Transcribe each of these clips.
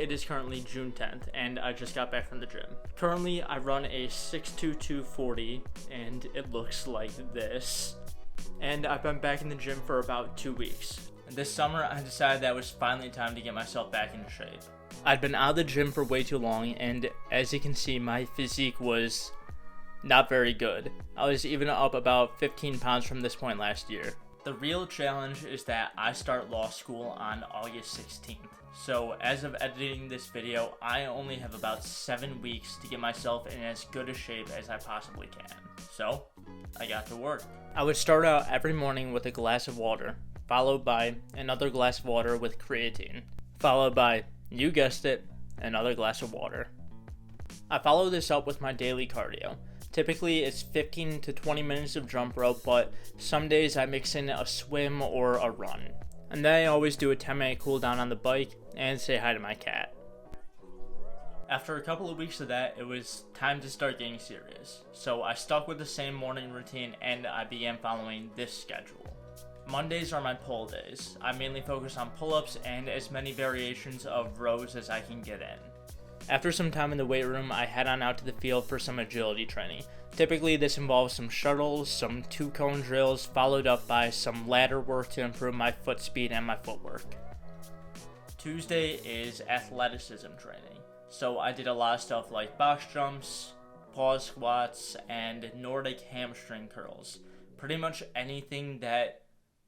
It is currently June 10th, and I just got back from the gym. Currently, I run a 6'2", 240, and it looks like this. And I've been back in the gym for about 2 weeks. And this summer, I decided that it was finally time to get myself back into shape. I'd been out of the gym for way too long, and as you can see, my physique was not very good. I was even up about 15 pounds from this point last year. The real challenge is that I start law school on August 16th. So as of editing this video, I only have about 7 weeks to get myself in as good a shape as I possibly can. So I got to work. I would start out every morning with a glass of water, followed by another glass of water with creatine, followed by, you guessed it, another glass of water. I follow this up with my daily cardio. Typically, it's 15 to 20 minutes of jump rope, but some days I mix in a swim or a run. And then I always do a 10-minute cool down on the bike and say hi to my cat. After a couple of weeks of that, it was time to start getting serious. So I stuck with the same morning routine and I began following this schedule. Mondays are my pull days. I mainly focus on pull-ups and as many variations of rows as I can get in. After some time in the weight room, I head on out to the field for some agility training. Typically, this involves some shuttles, some 2-cone drills, followed up by some ladder work to improve my foot speed and my footwork. Tuesday is athleticism training. So I did a lot of stuff like box jumps, pause squats, and Nordic hamstring curls. Pretty much anything that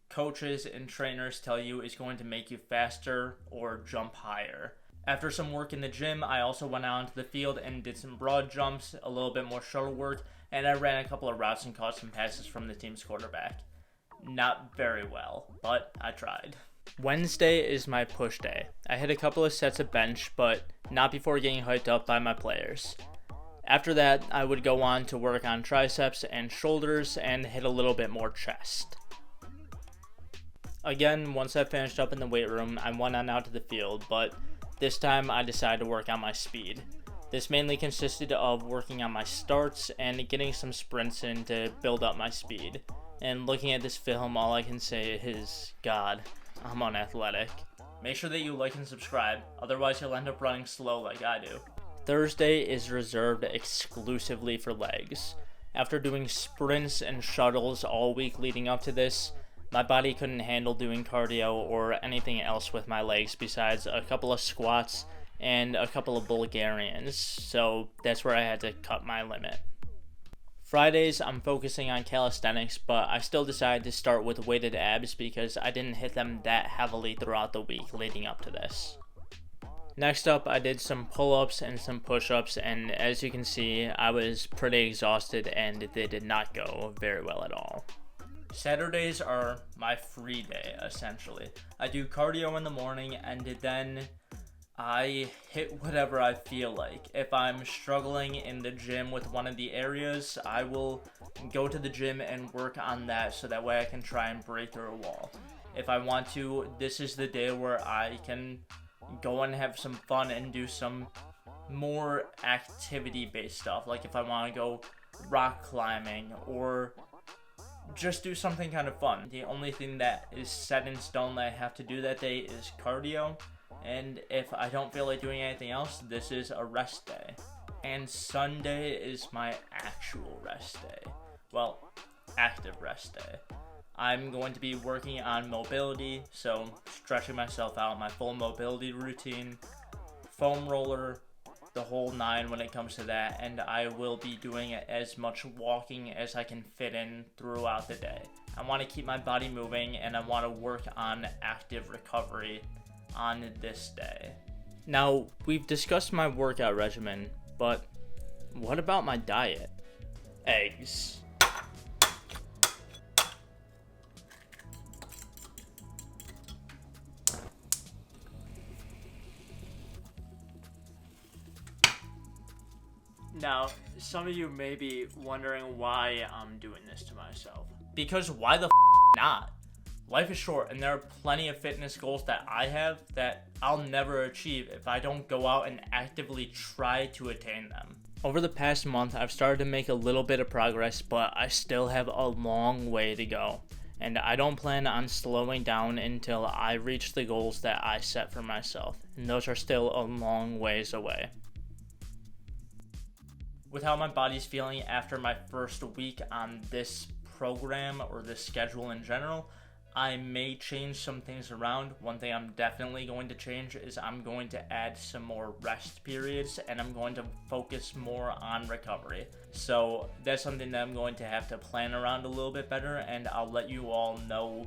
coaches and trainers tell you is going to make you faster or jump higher. After some work in the gym, I also went out into the field and did some broad jumps, a little bit more shuttle work, and I ran a couple of routes and caught some passes from the team's quarterback. Not very well, but I tried. Wednesday is my push day. I hit a couple of sets of bench, but not before getting hyped up by my players. After that, I would go on to work on triceps and shoulders and hit a little bit more chest. Again, once I finished up in the weight room, I went on out to the field, but this time I decided to work on my speed. This mainly consisted of working on my starts and getting some sprints in to build up my speed. And looking at this film, all I can say is, God, I'm unathletic. Make sure that you like and subscribe, otherwise you'll end up running slow like I do. Thursday is reserved exclusively for legs. After doing sprints and shuttles all week leading up to this, my body couldn't handle doing cardio or anything else with my legs besides a couple of squats and a couple of Bulgarians, so that's where I had to cut my limit. Fridays, I'm focusing on calisthenics, but I still decided to start with weighted abs because I didn't hit them that heavily throughout the week leading up to this. Next up, I did some pull-ups and some push-ups, and as you can see, I was pretty exhausted and they did not go very well at all. Saturdays are my free day, essentially. I do cardio in the morning and then I hit whatever I feel like. If I'm struggling in the gym with one of the areas, I will go to the gym and work on that so that way I can try and break through a wall. If I want to, this is the day where I can go and have some fun and do some more activity-based stuff. Like if I want to go rock climbing or just do something kind of fun. The only thing that is set in stone that I have to do that day is cardio, and if I don't feel like doing anything else, this is a rest day. And Sunday is my actual rest day. Well, active rest day. I'm going to be working on mobility, so stretching myself out, my full mobility routine, foam roller, the whole 9 when it comes to that, and I will be doing as much walking as I can fit in throughout the day. I want to keep my body moving and I want to work on active recovery on this day. Now, we've discussed my workout regimen, but what about my diet? Eggs. Now, some of you may be wondering why I'm doing this to myself. Because why the not? Life is short and there are plenty of fitness goals that I have that I'll never achieve if I don't go out and actively try to attain them. Over the past month, I've started to make a little bit of progress, but I still have a long way to go. and I don't plan on slowing down until I reach the goals that I set for myself, and those are still a long ways away. With how my body's feeling after my first week on this program or this schedule in general, I may change some things around. One thing I'm definitely going to change is I'm going to add some more rest periods, and I'm going to focus more on recovery. So that's something that I'm going to have to plan around a little bit better, and I'll let you all know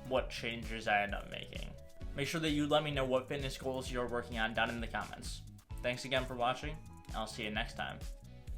what changes I end up making. Make sure that you let me know what fitness goals you're working on down in the comments. Thanks again for watching, and I'll see you next time.